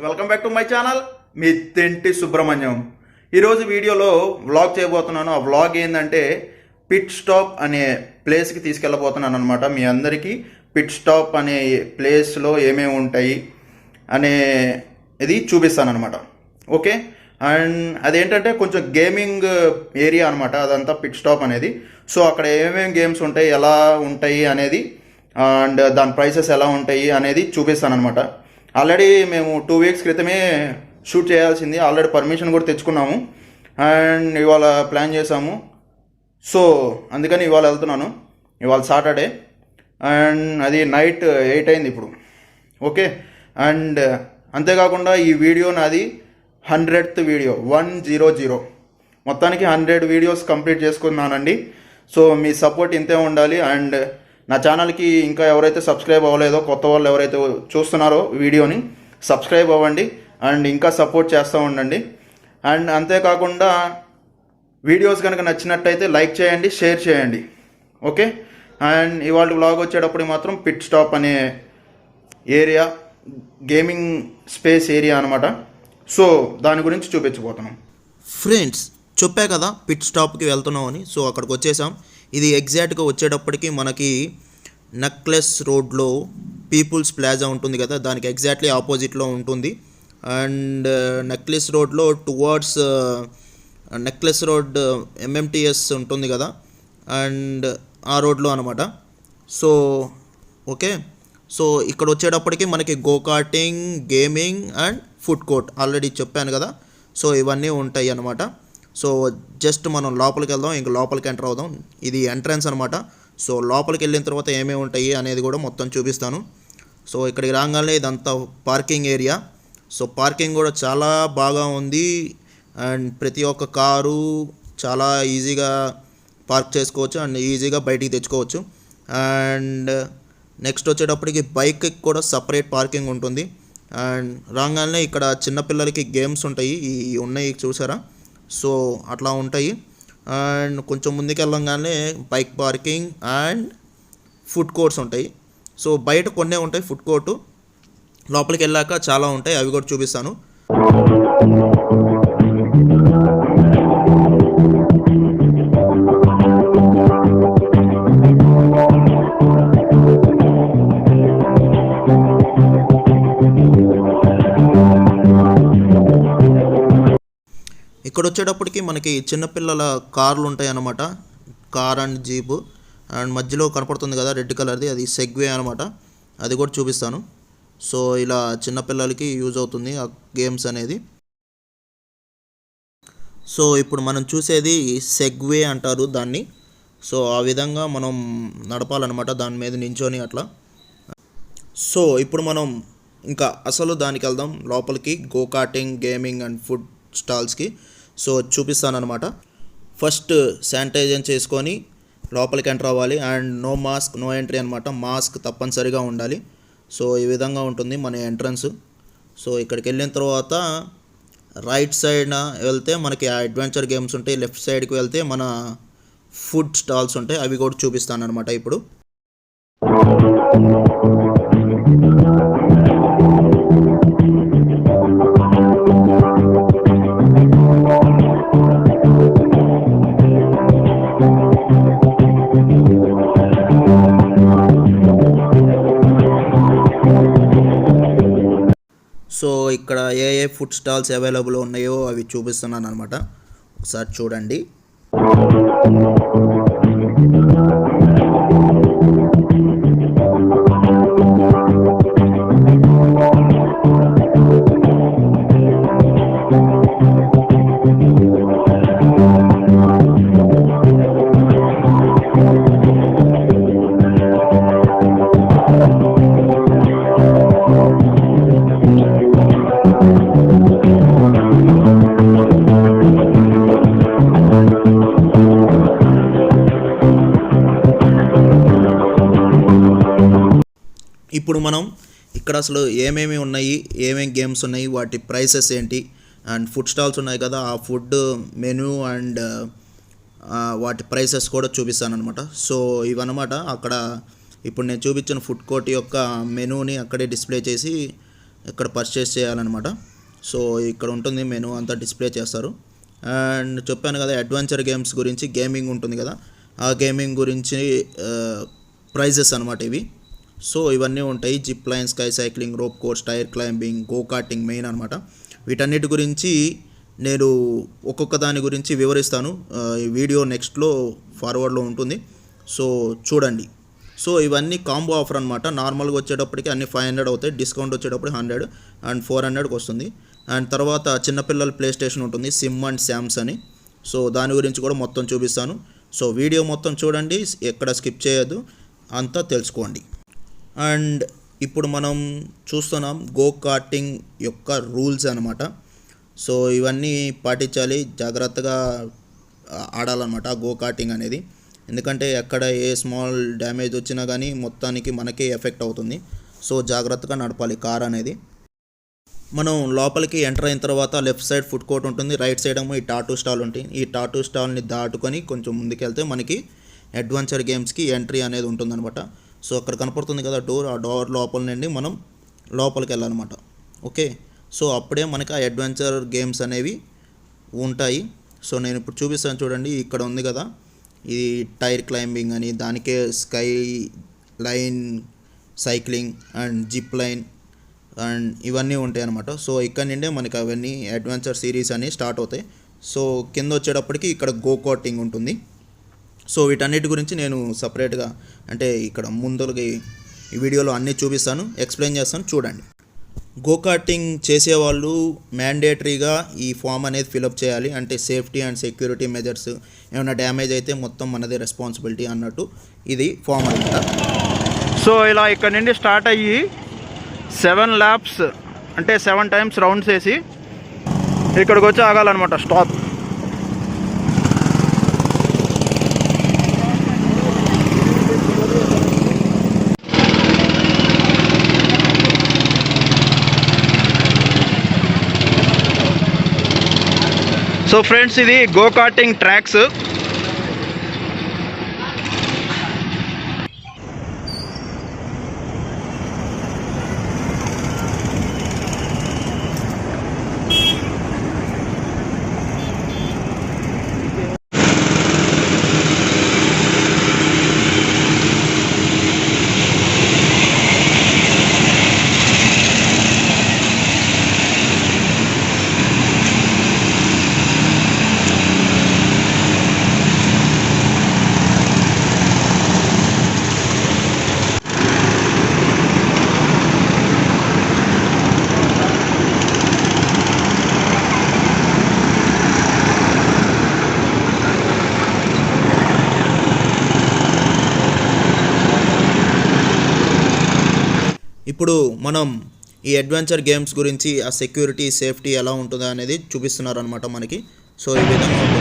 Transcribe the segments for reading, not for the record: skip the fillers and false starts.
Welcome back to my channel మీ తింటి సుబ్రహ్మణ్యం. ఈరోజు వీడియోలో వ్లాగ్ చేయబోతున్నాను. ఆ వ్లాగ్ ఏంటంటే పిట్ స్టాప్ అనే ప్లేస్కి తీసుకెళ్ళబోతున్నాను అనమాట. మీ అందరికీ పిట్ స్టాప్ అనే ప్లేస్లో ఏమేమి ఉంటాయి అనే ఇది చూపిస్తాను అనమాట. ఓకే, అండ్ అదేంటంటే కొంచెం గేమింగ్ ఏరియా అనమాట అదంతా పిట్ స్టాప్ అనేది. సో అక్కడ ఏమేమి గేమ్స్ ఉంటాయి, ఎలా ఉంటాయి అనేది, అండ్ దాని ప్రైసెస్ ఎలా ఉంటాయి అనేది చూపిస్తాను అనమాట. ఆల్రెడీ మేము 2 వీక్స్ క్రితమే షూట్ చేయాల్సింది, ఆల్రెడీ పర్మిషన్ కూడా తెచ్చుకున్నాము అండ్ ఇవాళ ప్లాన్ చేసాము. సో అందుకని ఇవాళ వెళ్తున్నాను. ఇవాళ సాటర్డే అండ్ అది నైట్ 8 అయింది ఇప్పుడు. ఓకే, అండ్ అంతేకాకుండా ఈ వీడియో నాది 100th వీడియో, 100. మొత్తానికి 100 వీడియోస్ కంప్లీట్ చేసుకున్నానండి. సో మీ సపోర్ట్ ఇంతే ఉండాలి. అండ్ నా ఛానల్కి ఇంకా ఎవరైతే సబ్స్క్రైబ్ అవ్వలేదో, కొత్త వాళ్ళు ఎవరైతే చూస్తున్నారో వీడియోని సబ్స్క్రైబ్ అవ్వండి అండ్ ఇంకా సపోర్ట్ చేస్తూ ఉండండి. అండ్ అంతేకాకుండా వీడియోస్ కనుక నచ్చినట్టయితే లైక్ చేయండి, షేర్ చేయండి. ఓకే, అండ్ ఇవాళ వ్లాగ్ వచ్చేటప్పుడు మాత్రం పిట్ స్టాప్ అనే ఏరియా గేమింగ్ స్పేస్ ఏరియా అనమాట. సో దాని గురించి చూపించబోతున్నాం. ఫ్రెండ్స్, చెప్పా కదా పిట్ స్టాప్కి వెళ్తున్నాం అని. సో అక్కడికి వచ్చేసాం. ఇది ఎగ్జాక్ట్గా వచ్చేటప్పటికి మనకి నెక్లెస్ రోడ్లో పీపుల్స్ ప్లాజా ఉంటుంది కదా, దానికి ఎగ్జాక్ట్లీ ఆపోజిట్లో ఉంటుంది. అండ్ నెక్లెస్ రోడ్లో టువర్డ్స్ నెక్లెస్ రోడ్ ఎంఎంటీఎస్ ఉంటుంది కదా, అండ్ ఆ రోడ్లో అనమాట. సో ఓకే, సో ఇక్కడ వచ్చేటప్పటికి మనకి go-karting, gaming and food court already చెప్పాను కదా. సో ఇవన్నీ ఉంటాయి అన్నమాట. సో జస్ట్ మనం లోపలికి వెళ్దాం, ఇంక లోపలికి ఎంటర్ అవుదాం. ఇది ఎంట్రన్స్ అనమాట. సో లోపలికి వెళ్ళిన తర్వాత ఏమేమి ఉంటాయి అనేది కూడా మొత్తం చూపిస్తాను. సో ఇక్కడికి రాగానే ఇదంతా పార్కింగ్ ఏరియా. సో పార్కింగ్ కూడా చాలా బాగా ఉంది అండ్ ప్రతి ఒక్క కారు చాలా ఈజీగా పార్క్ చేసుకోవచ్చు అండ్ ఈజీగా బయటికి తెచ్చుకోవచ్చు. అండ్ నెక్స్ట్ వచ్చేటప్పటికి బైక్కి కూడా సపరేట్ పార్కింగ్ ఉంటుంది. అండ్ రాగానే ఇక్కడ చిన్నపిల్లలకి గేమ్స్ ఉంటాయి, ఈ ఉన్నాయి చూసారా. సో అట్లా ఉంటాయి. అండ్ కొంచెం ముందుకు వెళ్ళంగానే bike parking and food courts ఉంటాయి. సో బయట కొన్నే ఉంటాయి ఫుడ్ కోర్టు, లోపలికి వెళ్ళాక చాలా ఉంటాయి, అవి కూడా చూపిస్తాను. ఇక్కడ వచ్చేటప్పటికి మనకి చిన్నపిల్లల కార్లు ఉంటాయి అన్నమాట. Car and jeep. అండ్ మధ్యలో కనపడుతుంది కదా రెడ్ కలర్ది, అది సెగ్వే అనమాట, అది కూడా చూపిస్తాను. సో ఇలా చిన్నపిల్లలకి యూజ్ అవుతుంది ఆ గేమ్స్ అనేది. సో ఇప్పుడు మనం చూసేది సెగ్వే అంటారు దాన్ని. సో ఆ విధంగా మనం నడపాలన్నమాట దాని మీద నించొని అట్లా. సో ఇప్పుడు మనం ఇంకా అసలు దానికి వెళ్దాం లోపలికి, గోకార్టింగ్, గేమింగ్ అండ్ ఫుడ్ స్టాల్స్కి. సో చూపిస్తానమాట. ఫస్ట్ శానిటైజర్ చేసుకొని లోపలికి ఎంటర్ అవ్వాలి. And no mask no entry అనమాట, మాస్క్ తప్పనిసరిగా ఉండాలి. సో ఈ విధంగా ఉంటుంది మన ఎంట్రన్స్. సో ఇక్కడికి వెళ్ళిన తర్వాత రైట్ సైడ్న వెళ్తే మనకి అడ్వెంచర్ గేమ్స్ ఉంటాయి, లెఫ్ట్ సైడ్కి వెళ్తే మన ఫుడ్ స్టాల్స్ ఉంటాయి, అవి కూడా చూపిస్తాను అనమాట ఇప్పుడు. సో ఇక్కడ ఏ ఫుడ్ స్టాల్స్ అవైలబుల్ ఉన్నాయో అవి చూపిస్తున్నాను అనమాట, ఒకసారి చూడండి. ఇప్పుడు మనం ఇక్కడ అసలు ఏమేమి ఉన్నాయి, ఏమేమి గేమ్స్ ఉన్నాయి, వాటి ప్రైసెస్ ఏంటి, అండ్ ఫుడ్ స్టాల్స్ ఉన్నాయి కదా, ఆ ఫుడ్ మెనూ అండ్ వాటి ప్రైసెస్ కూడా చూపిస్తాను అనమాట. సో ఇవన్నమాట అక్కడ ఇప్పుడు నేను చూపించిన ఫుడ్ కోర్ట్ యొక్క మెనూని అక్కడే డిస్ప్లే చేసి ఇక్కడ పర్చేస్ చేయాలన్నమాట. సో ఇక్కడ ఉంటుంది మెనూ అంతా డిస్ప్లే చేస్తారు. అండ్ చెప్పాను కదా అడ్వెంచర్ గేమ్స్ గురించి, గేమింగ్ ఉంటుంది కదా, ఆ గేమింగ్ గురించి ప్రైజెస్ అనమాట ఇవి. సో ఇవన్నీ ఉంటాయి. Zip line, sky cycling, rope course, tyre climbing, go karting main అనమాట. వీటన్నిటి గురించి నేను ఒక్కొక్క దాని గురించి వివరిస్తాను. ఈ వీడియో నెక్స్ట్లో ఫార్వర్డ్లో ఉంటుంది, సో చూడండి. సో ఇవన్నీ కాంబో ఆఫర్ అనమాట. నార్మల్గా వచ్చేటప్పటికి అన్ని 500 అవుతాయి, డిస్కౌంట్ వచ్చేటప్పుడు 100 అండ్ 400కి వస్తుంది. అండ్ తర్వాత చిన్నపిల్లల ప్లే స్టేషన్ ఉంటుంది, సిమ్ అండ్ శామ్స్ అని. సో దాని గురించి కూడా మొత్తం చూపిస్తాను. సో వీడియో మొత్తం చూడండి, ఎక్కడ స్కిప్ చేయొద్దు, అంతా తెలుసుకోండి. అండ్ ఇప్పుడు మనం చూస్తున్నాం గో కార్టింగ్ యొక్క రూల్స్ అనమాట. సో ఇవన్నీ పాటించాలి, జాగ్రత్తగా ఆడాలన్నమాట గో కార్టింగ్ అనేది. ఎందుకంటే ఎక్కడ ఏ స్మాల్ డ్యామేజ్ వచ్చినా కానీ మొత్తానికి మనకే ఎఫెక్ట్ అవుతుంది. సో జాగ్రత్తగా నడపాలి కార్ అనేది. మనం లోపలికి ఎంటర్ అయిన తర్వాత లెఫ్ట్ సైడ్ ఫుడ్ కోర్ట్ ఉంటుంది, రైట్ సైడ్ ఏమో ఈ టాటూ స్టాల్ ఉంటుంది. ఈ టాటూ స్టాల్ని దాటుకొని కొంచెం ముందుకెళ్తే మనకి అడ్వెంచర్ గేమ్స్కి ఎంట్రీ అనేది ఉంటుందన్నమాట. సో అక్కడ కనపడుతుంది కదా డోర్, ఆ డోర్ లోపల నుండి మనం లోపలికి వెళ్ళాలన్నమాట. ఓకే, సో అప్పుడే మనకి ఆ అడ్వెంచర్ గేమ్స్ అనేవి ఉంటాయి. సో నేను ఇప్పుడు చూపిస్తాను చూడండి. ఇక్కడ ఉంది కదా ఇది టైర్ క్లైంబింగ్ అని, దానికే sky line cycling and zip line and ఇవన్నీ ఉంటాయి అన్నమాట. సో ఇక్కడ నుండే మనకి అవన్నీ అడ్వెంచర్ సిరీస్ అని స్టార్ట్ అవుతాయి. సో కింద వచ్చేటప్పటికి ఇక్కడ గో కార్టింగ్ ఉంటుంది. సో వీటన్నిటి గురించి నేను సపరేట్గా అంటే ఇక్కడ ముందుకి ఈ వీడియోలో అన్నీ చూపిస్తాను, ఎక్స్ప్లెయిన్ చేస్తాను, చూడండి. గో కార్టింగ్ చేసేవాళ్ళు మ్యాండేటరీగా ఈ ఫామ్ అనేది ఫిలప్ చేయాలి. అంటే సేఫ్టీ అండ్ సెక్యూరిటీ మెజర్స్, ఏమైనా డ్యామేజ్ అయితే మొత్తం మనదే రెస్పాన్సిబిలిటీ అన్నట్టు ఇది ఫామ్ అనమాట. సో ఇలా ఇక్కడ నుండి స్టార్ట్ అయ్యి 7 laps అంటే 7 times రౌండ్స్ వేసి ఇక్కడికి వచ్చి ఆగాలన్నమాట, స్టాప్. సో ఫ్రెండ్స్ ఇది గో కార్టింగ్ ట్రాక్స్. ఇప్పుడు మనం ఈ అడ్వెంచర్ గేమ్స్ గురించి, ఆ సెక్యూరిటీ సేఫ్టీ ఎలా ఉంటుందో అనేది చూపిస్తున్నారు అనమాట మనకి.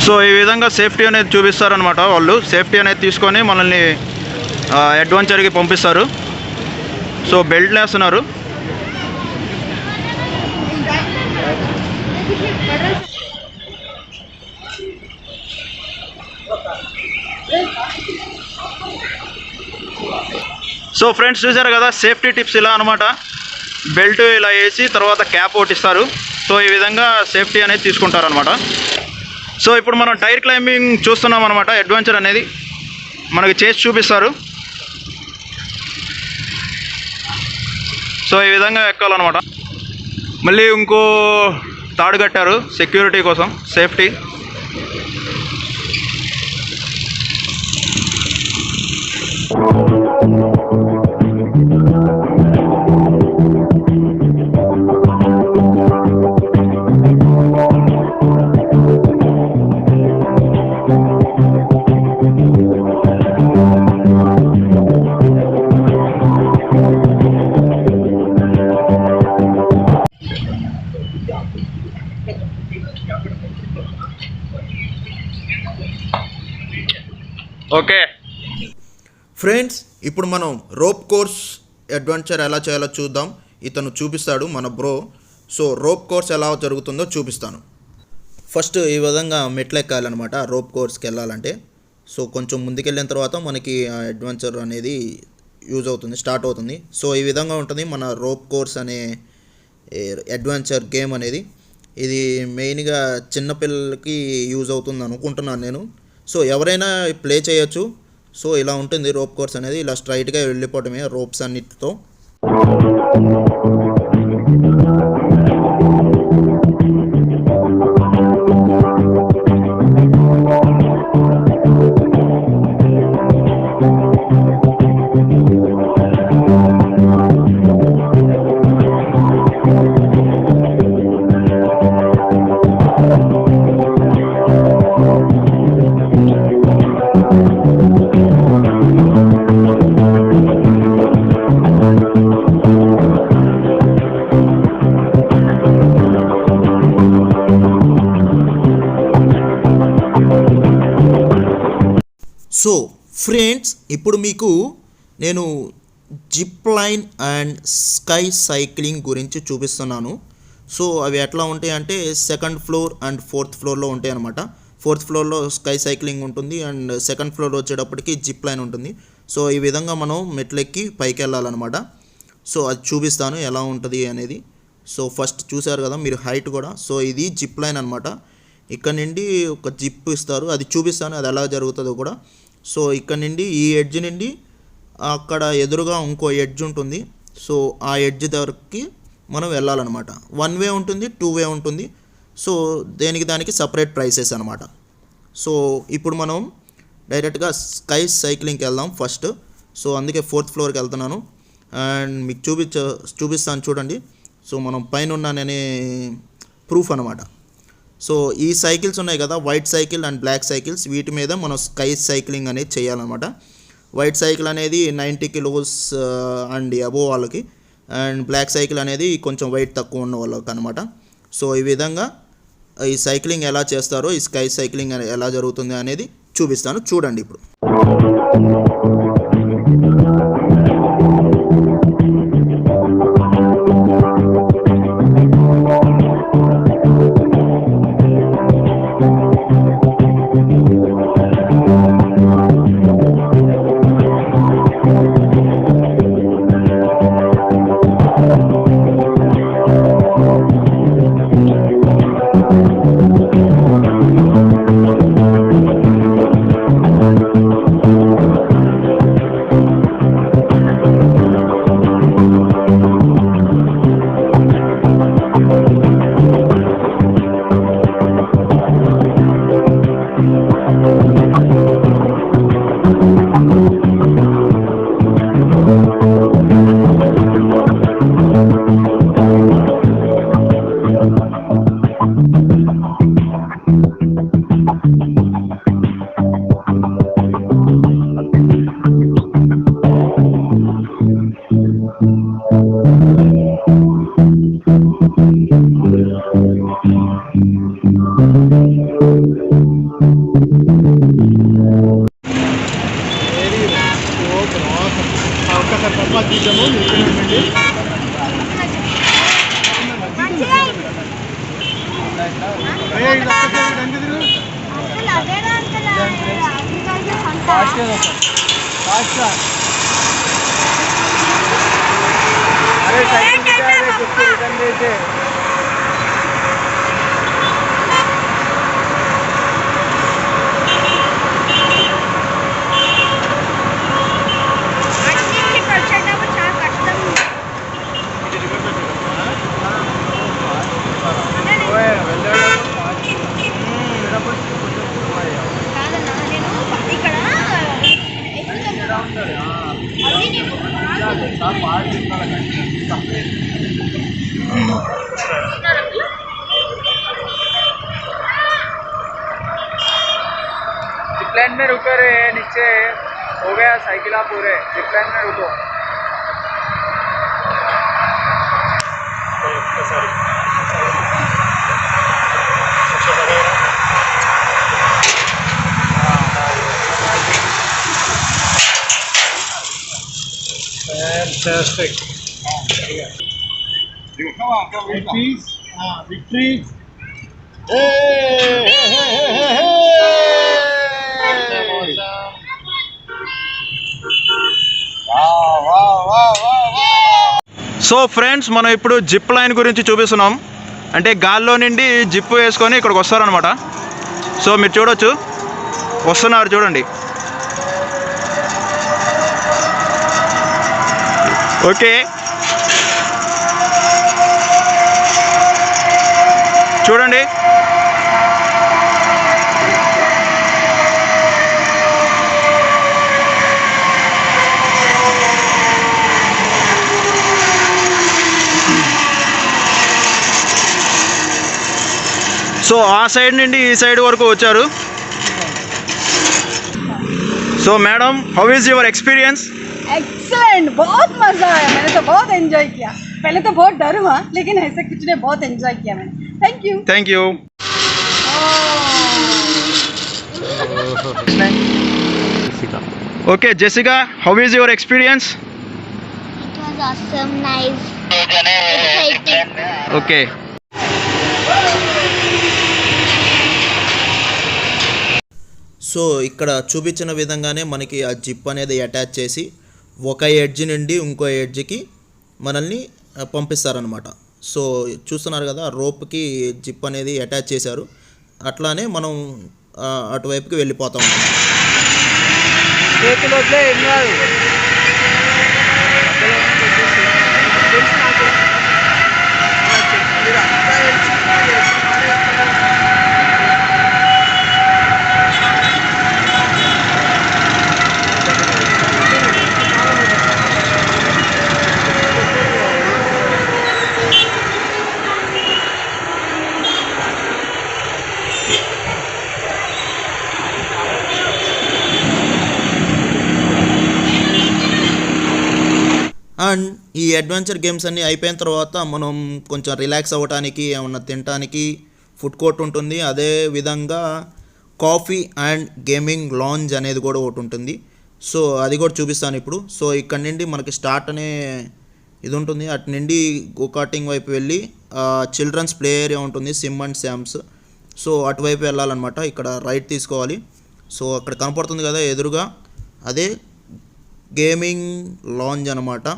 సో ఈ విధంగా సేఫ్టీ అనేది చూపిస్తారనమాట. వాళ్ళు సేఫ్టీ అనేది తీసుకొని మనల్ని అడ్వెంచర్కి పంపిస్తారు. సో బెల్ట్ వేస్తున్నారు. సో ఫ్రెండ్స్ చూసారు కదా సేఫ్టీ టిప్స్ ఇలా అనమాట. బెల్ట్ ఇలా వేసి తర్వాత క్యాప్ ఒకటి ఇస్తారు. సో ఈ విధంగా సేఫ్టీ అనేది తీసుకుంటారనమాట. సో ఇప్పుడు మనం టైర్ క్లైంబింగ్ చూస్తున్నాం అనమాట. అడ్వెంచర్ అనేది మనకి చేసి చూపిస్తారు. సో ఈ విధంగా ఎక్కాలన్నమాట. మళ్ళీ ఇంకో తాడు కట్టారు సెక్యూరిటీ కోసం, సేఫ్టీ. ఓకే ఫ్రెండ్స్, ఇప్పుడు మనం రోప్ కోర్స్ అడ్వెంచర్ ఎలా చేయాలో చూద్దాం. ఇతను చూపిస్తాడు మన బ్రో. సో రోప్ కోర్స్ ఎలా జరుగుతుందో చూపిస్తాను. ఫస్ట్ ఈ విధంగా మెట్లు ఎక్కాలన్నమాట రోప్ కోర్స్కి వెళ్ళాలంటే. సో కొంచెం ముందుకెళ్ళిన తర్వాత మనకి అడ్వెంచర్ అనేది యూజ్ అవుతుంది, స్టార్ట్ అవుతుంది. సో ఈ విధంగా ఉంటుంది మన రోప్ కోర్స్ అనే అడ్వెంచర్ గేమ్ అనేది. ఇది మెయిన్గా చిన్నపిల్లలకి యూజ్ అవుతుంది అనుకుంటున్నాను నేను. సో ఎవరైనా ప్లే చేయొచ్చు. సో ఇలా ఉంటుంది రోప్ కోర్స్ అనేది. ఇలా స్ట్రైట్గా వెళ్ళిపోవటమే రోప్స్ అన్నిటితో. సో ఫ్రెండ్స్, ఇప్పుడు మీకు నేను zip line and sky cycling గురించి చూపిస్తున్నాను. సో అవి ఎట్లా ఉంటాయి అంటే సెకండ్ ఫ్లోర్ అండ్ ఫోర్త్ ఫ్లోర్లో ఉంటాయి అన్నమాట. ఫోర్త్ ఫ్లోర్లో స్కై సైక్లింగ్ ఉంటుంది అండ్ సెకండ్ ఫ్లోర్ వచ్చేటప్పటికి జిప్ లైన్ ఉంటుంది. సో ఈ విధంగా మనం మెట్లెక్కి పైకి వెళ్ళాలన్నమాట. సో అది చూపిస్తాను ఎలా ఉంటుంది అనేది. సో ఫస్ట్ చూసారు కదా మీరు హైట్ కూడా. సో ఇది జిప్ లైన్ అనమాట. ఇక్కడ నుండి ఒక జిప్ ఇస్తారు, అది చూపిస్తాను అది ఎలా జరుగుతుందో కూడా. సో ఇక్కడ నుండి ఈ ఎడ్జ్ నుండి అక్కడ ఎదురుగా ఇంకో ఎడ్జ్ ఉంటుంది. సో ఆ ఎడ్జ్ దగ్గరికి మనం వెళ్ళాలన్నమాట. 1 వే ఉంటుంది, 2 వే ఉంటుంది. సో దానికి సపరేట్ ప్రైసెస్ అనమాట. సో ఇప్పుడు మనం డైరెక్ట్గా స్కై సైక్లింగ్కి వెళ్దాం ఫస్ట్. సో అందుకే 4th ఫ్లోర్కి వెళ్తున్నాను అండ్ మీకు చూపిస్తాను చూడండి. సో మనం పైన ఉన్నాననే ప్రూఫ్ అనమాట. సో ఈ సైకిల్స్ ఉన్నాయి కదా, white cycle and black cycles, వీటి మీద మనం స్కై సైక్లింగ్ అనేది చేయాలన్నమాట. వైట్ సైకిల్ అనేది 90 కిలోస్ అండ్ అబోవ్ వాళ్ళకి, అండ్ బ్లాక్ సైకిల్ అనేది కొంచెం వెయిట్ తక్కువ ఉన్న వాళ్ళకి అనమాట. సో ఈ విధంగా ఈ సైక్లింగ్ ఎలా చేస్తారో, ఈ స్కై సైక్లింగ్ ఎలా జరుగుతుంది అనేది చూపిస్తాను చూడండి ఇప్పుడు. जिपलाइन में रुको रे, नीचे हो गया साइकिल आप पूरे जिपलाइन में रुको. Fantastic. Victory. సో ఫ్రెండ్స్, మనం ఇప్పుడు జిప్ లైన్ గురించి చూపిస్తున్నాం. అంటే గాల్లో నుండి జిప్ వేసుకొని ఇక్కడికి వస్తారనమాట. సో మీరు చూడొచ్చు, వస్తున్నారు చూడండి. ఓకే, చూడండి. సో ఆ సైడ్ నుండి ఈ సైడ్ వరకు వచ్చారు. So madam, how is your experience? Excellent, बहुत मजा आया. मैंने तो बहुत एंजॉय किया. पहले तो बहुत डर हुआ, लेकिन ऐसे कुछ नहीं, बहुत एंजॉय किया मैंने. Thank you. Thank you. Okay Jessica, how is your experience? It was awesome, nice, exciting. Okay. So ఇక్కడ చూపించిన విధంగానే మనకి ఆ జిప్ అనేది అటాచ్ చేసి ఒక ఎడ్జ్ నుండి ఇంకో ఎడ్జ్కి మనల్ని పంపిస్తారనమాట. సో చూస్తున్నారు కదా, రోప్కి జిప్ అనేది అటాచ్ చేశారు. అట్లానే మనం అటువైపుకి వెళ్ళిపోతాం. అండ్ ఈ అడ్వెంచర్ గేమ్స్ అన్నీ అయిపోయిన తర్వాత మనం కొంచెం రిలాక్స్ అవ్వడానికి, ఏమన్నా తినడానికి ఫుడ్ కోర్ట్ ఉంటుంది. అదే విధంగా కాఫీ అండ్ గేమింగ్ లాంజ్ అనేది కూడా ఒకటి ఉంటుంది. సో అది కూడా చూపిస్తాను ఇప్పుడు. సో ఇక్కడ నుండి మనకి స్టార్ట్ అనే ఇది ఉంటుంది. అటు నుండి గోకాటింగ్ వైపు వెళ్ళి చిల్డ్రన్స్ ప్లే ఏరియా ఉంటుంది, సిమ్ అండ్ శామ్స్. సో అటువైపు వెళ్ళాలన్నమాట. ఇక్కడ రైట్ తీసుకోవాలి. సో అక్కడ కనపడుతుంది కదా ఎదురుగా, అదే గేమింగ్ లాంజ్ అనమాట,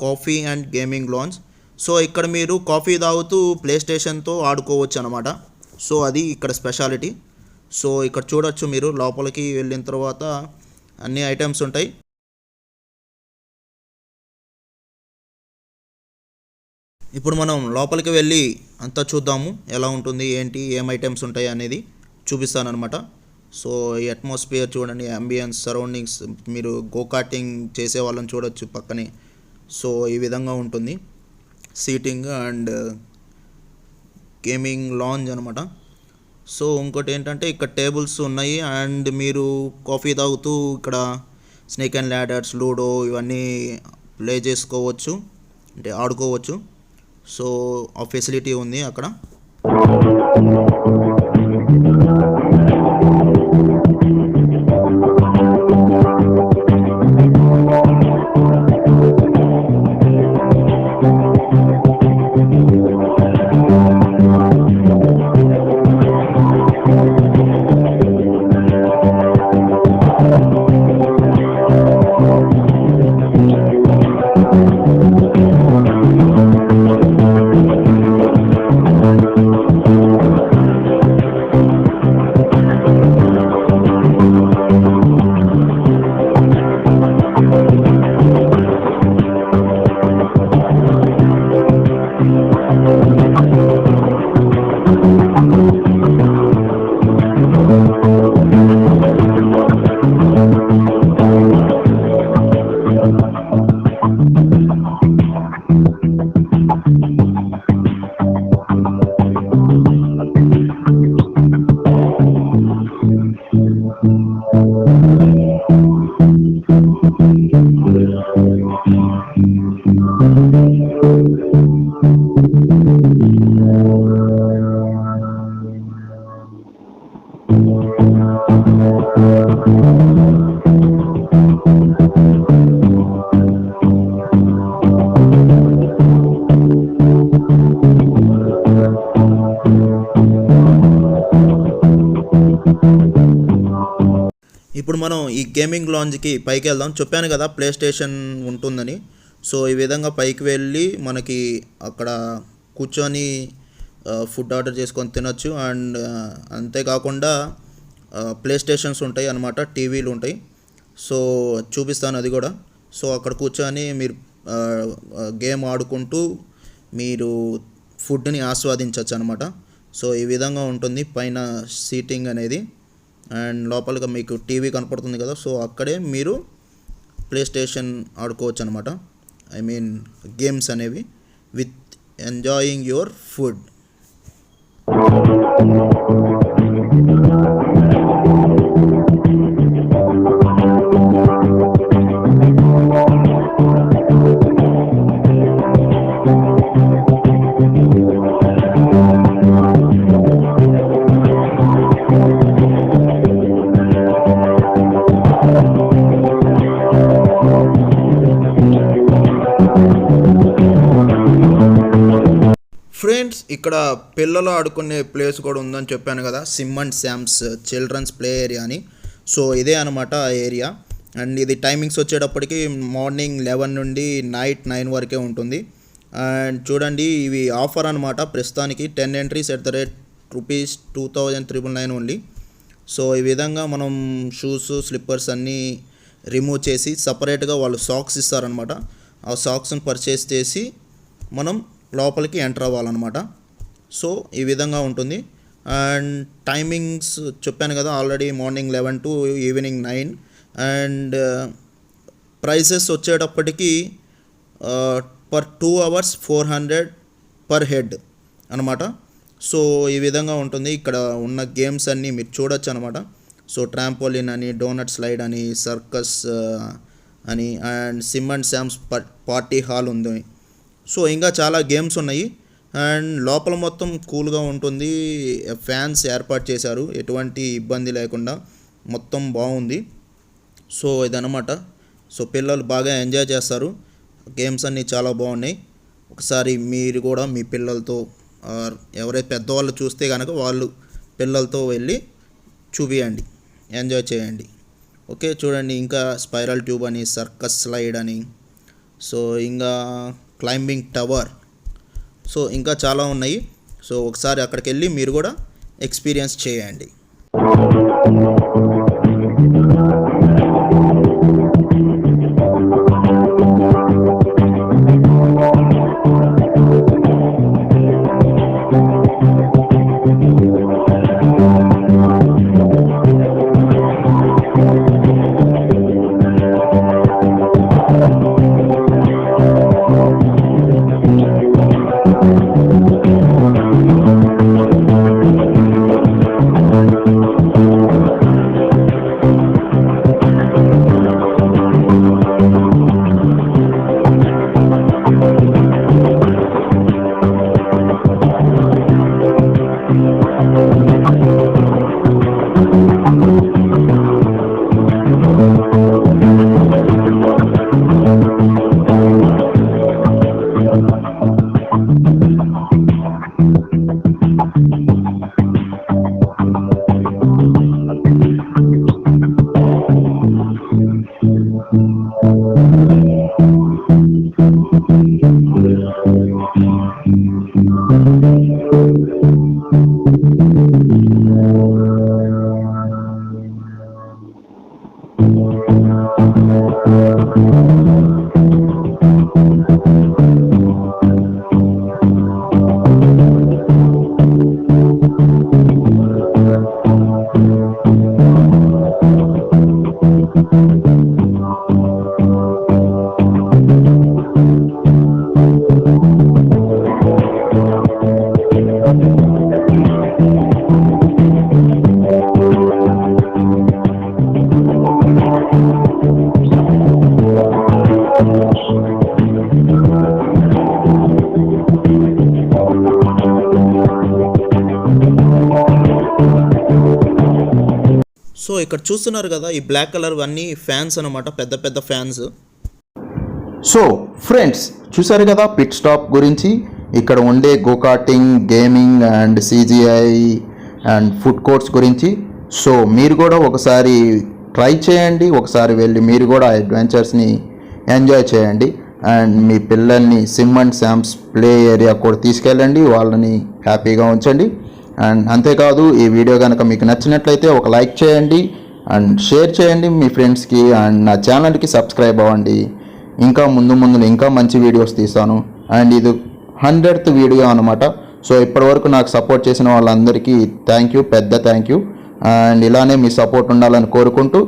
coffee and gaming lounge. So ఇక్కడ మీరు కాఫీ తాగుతూ ప్లే స్టేషన్తో ఆడుకోవచ్చు అనమాట. సో అది ఇక్కడ స్పెషాలిటీ. సో ఇక్కడ చూడొచ్చు మీరు, లోపలికి వెళ్ళిన తర్వాత అన్ని ఐటమ్స్ ఉంటాయి. ఇప్పుడు మనం లోపలికి వెళ్ళి అంతా చూద్దాము, ఎలా ఉంటుంది, ఏంటి, ఏం ఐటమ్స్ ఉంటాయి అనేది చూపిస్తానమాట. సో ఈ అట్మాస్ఫియర్ చూడండి, అంబియన్స్, సరౌండింగ్స్, మీరు గోకార్టింగ్ చేసే వాళ్ళని చూడొచ్చు పక్కనే. సో ఈ విధంగా ఉంటుంది సీటింగ్ అండ్ గేమింగ్ లాంజ్ అనమాట. సో ఇంకోటి ఏంటంటే ఇక్కడ టేబుల్స్ ఉన్నాయి అండ్ మీరు కాఫీ తాగుతూ ఇక్కడ స్నేక్ అండ్ ల్యాడర్స్, లూడో ఇవన్నీ ప్లే చేసుకోవచ్చు, అంటే ఆడుకోవచ్చు. సో ఆ ఫెసిలిటీ ఉంది అక్కడ. ఇప్పుడు మనం ఈ గేమింగ్ లాంజ్కి పైకి వెళ్దాం. చెప్పాను కదా ప్లే స్టేషన్ ఉంటుందని. సో ఈ విధంగా పైకి వెళ్ళి మనకి అక్కడ కూర్చొని ఫుడ్ ఆర్డర్ చేసుకొని తినొచ్చు. అండ్ అంతేకాకుండా ప్లే స్టేషన్స్ ఉంటాయి అన్నమాట, టీవీలు ఉంటాయి. సో చూపిస్తాను అది కూడా. సో అక్కడ కూర్చొని మీరు గేమ్ ఆడుకుంటూ మీరు ఫుడ్ని ఆస్వాదించవచ్చు అనమాట. సో ఈ విధంగా ఉంటుంది పైన సీటింగ్ అనేది. అండ్ లోపలగా మీకు టీవీ కనపడుతుంది కదా, సో అక్కడే మీరు ప్లే స్టేషన్ ఆడుకోవచ్చు అనమాట. ఐ మీన్ గేమ్స్ అనేవి with enjoying your food. Friends, ఇక్కడ పిల్లలు ఆడుకునే ప్లేస్ కూడా ఉందని చెప్పాను కదా, Sim and Sams children's play area అని. సో ఇదే అనమాట ఆ ఏరియా. అండ్ ఇది టైమింగ్స్ వచ్చేటప్పటికి మార్నింగ్ 11 నుండి నైట్ 9 వరకే ఉంటుంది. అండ్ చూడండి, ఇవి ఆఫర్ అనమాట ప్రస్తుతానికి. 10 entries at the rate ₹2,999 only. So ఈ విధంగా మనం షూస్ స్లిప్పర్స్ అన్నీ రిమూవ్ చేసి సపరేట్గా వాళ్ళు సాక్స్ ఇస్తారనమాట. ఆ సాక్స్ని పర్చేస్ చేసి మనం లోపలికి ఎంటర్ అవ్వాలన్నమాట. సో ఈ విధంగా ఉంటుంది. అండ్ టైమింగ్స్ చెప్పాను కదా already, morning 11 to evening 9. And prices వచ్చేటప్పటికి పర్ 2 hours 400 పర్ హెడ్ అనమాట. సో ఈ విధంగా ఉంటుంది. ఇక్కడ ఉన్న గేమ్స్ అన్నీ మీరు చూడొచ్చు అనమాట. సో ట్రాంపోలిన్ అని, డోనట్ స్లైడ్ అని, సర్కస్ అని, and Sim and Sams party hall ఉంది. సో ఇంకా చాలా గేమ్స్ ఉన్నాయి. అండ్ లోపల మొత్తం కూల్గా ఉంటుంది. ఫ్యాన్స్ ఏర్పాటు చేశారు, ఎటువంటి ఇబ్బంది లేకుండా మొత్తం బాగుంది. సో ఇదన్నమాట. సో పిల్లలు బాగా ఎంజాయ్ చేస్తారు. గేమ్స్ అన్నీ చాలా బాగున్నాయి. ఒకసారి మీరు కూడా మీ పిల్లలతో ఎవరైతే పెద్దవాళ్ళు చూస్తే కనుక వాళ్ళు పిల్లలతో వెళ్ళి చూపియండి, ఎంజాయ్ చేయండి. ఓకే, చూడండి ఇంకా స్పైరల్ ట్యూబ్ అని, సర్కస్ స్లైడ్ అని, సో ఇంకా క్లైంబింగ్ టవర్, సో ఇంకా చాలా ఉన్నాయి. సో ఒకసారి అక్కడికి వెళ్ళి మీరు కూడా ఎక్స్పీరియన్స్ చేయండి. సో ఇక్కడ చూస్తున్నారు కదా, ఈ బ్లాక్ కలర్ అన్నీ ఫ్యాన్స్ అనమాట, పెద్ద పెద్ద ఫ్యాన్స్. సో ఫ్రెండ్స్, చూసారు కదా పిట్ స్టాప్ గురించి. ఇక్కడ ఉండే go-karting, gaming and CGI and food courts గురించి. సో మీరు కూడా ఒకసారి ట్రై చేయండి, ఒకసారి వెళ్ళి మీరు కూడా అడ్వెంచర్స్ని ఎంజాయ్ చేయండి. అండ్ మీ పిల్లల్ని సిమ్ అండ్ శామ్స్ ప్లే ఏరియా కూడా తీసుకెళ్ళండి, వాళ్ళని హ్యాపీగా ఉంచండి. అండ్ అంతేకాదు ఈ వీడియో కనుక మీకు నచ్చినట్లయితే ఒక లైక్ చేయండి అండ్ షేర్ చేయండి మీ ఫ్రెండ్స్కి. అండ్ నా ఛానల్కి సబ్స్క్రైబ్ అవ్వండి. ఇంకా ముందు ఇంకా మంచి వీడియోస్ తీస్తాను. అండ్ ఇది 100th వీడియో అనమాట. సో ఇప్పటివరకు నాకు సపోర్ట్ చేసిన వాళ్ళందరికీ పెద్ద థ్యాంక్ యూ. అండ్ ఇలానే మీ సపోర్ట్ ఉండాలని కోరుకుంటూ,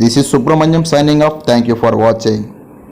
this is Subrahmanyam signing off. Thank you for watching.